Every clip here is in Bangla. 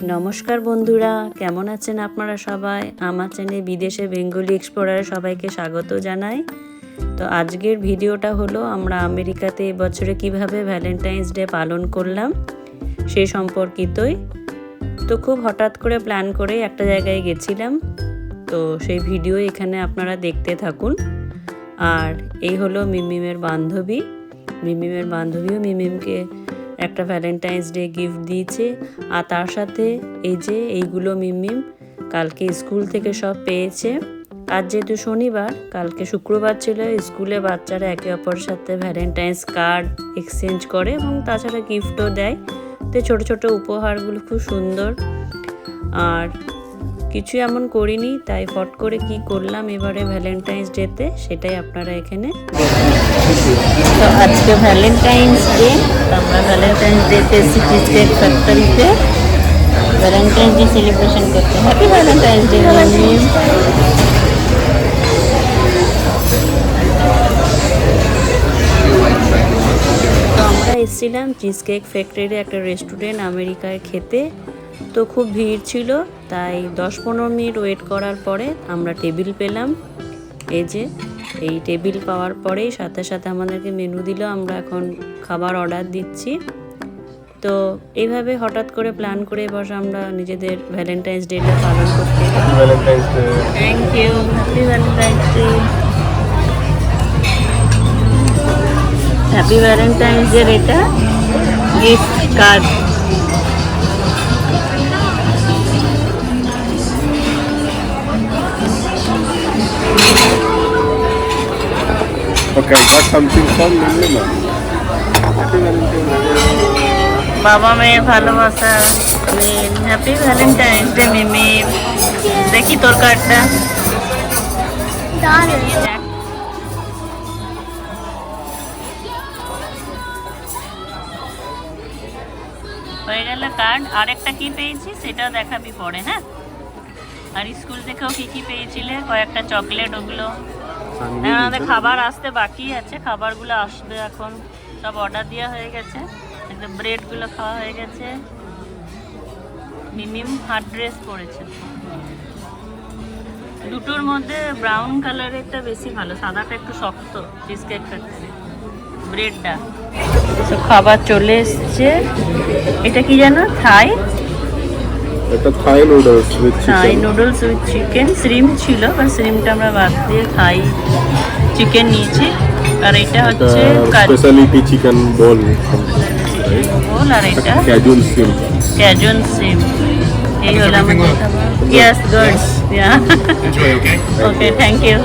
নমস্কার বন্ধুরা, কেমন আছেন আপনারা সবাই? আমার চ্যানেলে বিদেশে বেঙ্গলি এক্সপ্লোরারে সবাইকে স্বাগত জানাই। তো আজকের ভিডিওটা হলো আমরা আমেরিকাতে এবছরে কিভাবে ভ্যালেন্টাইন্স ডে পালন করলাম সেই সম্পর্কিতই। তো খুব হঠাৎ করে প্ল্যান করে একটা জায়গায় গেছিলাম, তো সেই ভিডিও এখানে আপনারা দেখতে থাকুন। আর এই হলো মিমিমের বান্ধবী। মিমিমের বান্ধবীও মিমিমকে একটা ভ্যালেন্টাইন্স ডে গিফট দিয়েছে। আর তার সাথে এই যে এইগুলো মিমিম কালকে স্কুল থেকে সব পেয়েছে। আজ যেহেতু শনিবার, কালকে শুক্রবার ছিল, স্কুলে বাচ্চারা একে অপরের সাথে ভ্যালেন্টাইন্স কার্ড এক্সচেঞ্জ করে এবং তাছাড়া গিফটও দেয়। তো ছোটো ছোটো উপহারগুলো খুব সুন্দর। আর কিছু এমন করিনি, তাই ফট করে কি করলাম এবারে ভ্যালেন্টাইন্স ডেতে সেটাই আপনারা এখানে। তো আজকে ভ্যালেন্টাইন্স ডে, আমরা ভ্যালেন্টাইন্স ডেতে চিজ কেক ফ্যাক্টরিতে ভ্যালেন্টাইন্স ডে সেলিব্রেশন করতে। হ্যাপি ভ্যালেন্টাইন্স ডে মিমিম। তো আমরা এসেছিলাম চিজ কেক ফ্যাক্টরির একটা রেস্টুরেন্ট আমেরিকায় খেতে। তো খুব ভিড় ছিল, তাই 10-15 মিনিট ওয়েট করার পরে আমরা টেবিল পেলাম। এই যে এই টেবিল পাওয়ার পরেই সাথে সাথে আমাদেরকে মেনু দিল, আমরা এখন খাবার অর্ডার দিচ্ছি। তো এইভাবে হঠাৎ করে প্ল্যান করে বসে আমরা নিজেদের ভ্যালেন্টাইন্স ডেটা পালন করতে। Thank you, happy Valentine's day. Happy Valentine's day. এটা gift card. Okay, I got something from Mimima. বাবা মেয়ের ভালোবাসা। Happy Valentine's day Mimi. দেখি তোর কার্ডটা। হয়ে গেল কার্ড। আরেকটা কি পেয়েছি সেটাও দেখাবি পরে, হ্যাঁ? আর স্কুল থেকেও কি কি পেয়েছিলে? কয়েকটা চকলেট, ওগুলো আমাদের খাবার আসতে বাকি আছে, খাবারগুলো আসবে এখন। সব অর্ডার দেওয়া হয়ে গেছে, একদম ব্রেডগুলো খাওয়া হয়ে গেছে। মিমিম হার্ড ড্রেস পরেছে, দুটোর মধ্যে ব্রাউন কালারেরটা বেশি ভালো, সাদাটা একটু শক্ত। চিজ কেক ফ্যাক্টরি ব্রেডটা। তো খাবার চলে এসছে। এটা কি জানো? Thai noodles with Thai noodles with chicken. Shrimp ছিল, বা শ্রিমটা আমরা বাদ দিয়ে থাই চিকেন নিয়েছি। আর এটা হচ্ছে স্পেশালিটি চিকেন বোল। আর এটা ক্যাজুয়াল শ্রিম। Casual shrimp. এই হলো আমাদের খাবার। Yes, good. Okay, thank you.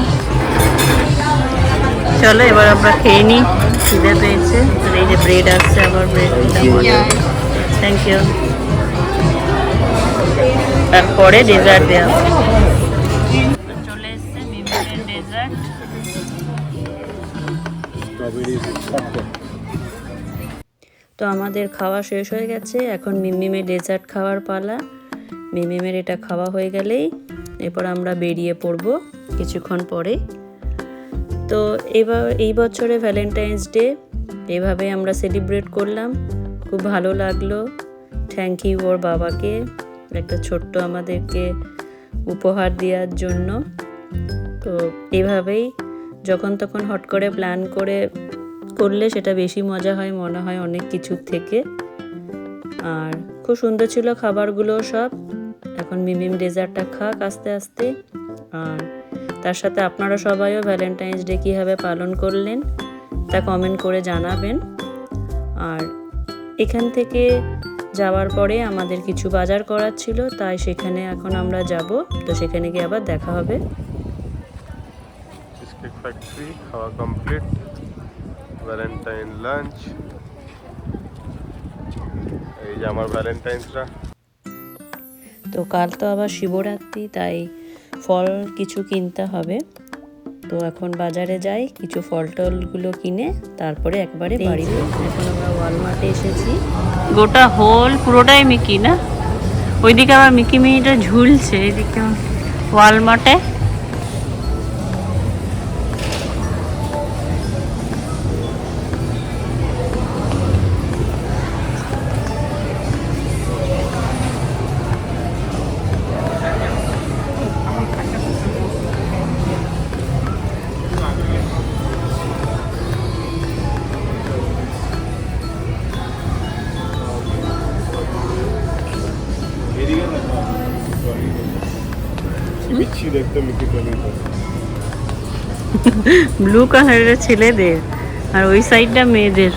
চলো এবার আমরা খেয়ে নিই, খিদে পেয়েছে। আর এই যে ব্রেড আসছে, আবার ব্রেড। Thank you. তারপরে ডেজার্ট দেওয়া চলে এসছে, মিমিমের ডেজার্ট। তো আমাদের খাওয়া শেষ হয়ে গেছে, এখন মিমিমের ডেজার্ট খাওয়ার পালা। মিমিমের এটা খাওয়া হয়ে গেলেই এরপর আমরা বেরিয়ে পড়ব কিছুক্ষণ পরে। তো এবার এই বছরে ভ্যালেন্টাইন্স ডে এভাবে আমরা সেলিব্রেট করলাম, খুব ভালো লাগলো। থ্যাংক ইউ ওর বাবাকে একটা ছোট্ট আমাদেরকে উপহার দেওয়ার জন্য। তো এভাবেই যখন তখন হট করে প্ল্যান করলে সেটা বেশি মজা হয়, মনে হয় অনেক কিছুর থেকে। আর খুব সুন্দর ছিল খাবারগুলো সব। এখন মিমিম ডেজার্টটা খাক আস্তে আস্তে। আর তার সাথে আপনারা সবাইও ভ্যালেন্টাইন্স ডে কীভাবে পালন করলেন তা কমেন্ট করে জানাবেন। আর এখান থেকে যাওয়ার পরে আমাদের কিছু বাজার করার ছিল, তাই সেখানে এখন আমরা যাব। তো সেখানে গিয়ে আবার দেখা হবে। চিজ কেক ফ্যাক্টরি খাওয়া কমপ্লিট। Valentine lunch. এই যে আমার ভ্যালেন্টাইন্সরা। তো কাল তো আবার শিবরাত্রি, তাই ফল কিছু কিনতে হবে। তো এখন বাজারে যাই, কিছু ফল টলগুলো কিনে তারপরে একবারে বাড়িতে। এখন আমরা ওয়ালমার্টে এসেছি। গোটা হোল পুরোটাই মিকি না? ওইদিকে আবার মিকি মিনিটা ঝুলছে, এদিকে ওয়ালমার্টে। বিচ্ছি দেখতে মিকি টমিটা। ব্লু কালারের ছেলেদের আর ওই সাইডটা মেয়েদের।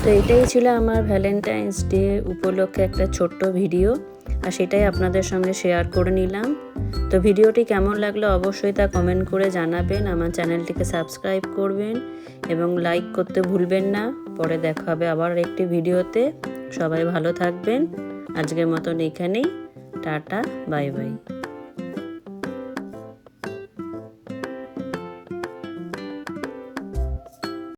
তো এটাই ছিল আমার ভ্যালেন্টাইন্স ডে উপলক্ষে একটা ছোট্ট ভিডিও, আর সেটাই আপনাদের সঙ্গে শেয়ার করে নিলাম। তো ভিডিওটি কেমন লাগলো অবশ্যই তা কমেন্ট করে জানাবেন, আমার চ্যানেলটিকে সাবস্ক্রাইব করবেন এবং লাইক করতে ভুলবেন না। পরে দেখা হবে আবার একটি ভিডিওতে। সবাই ভালো থাকবেন। আজকের মতন এখানেই, টাটা, বাই বাই।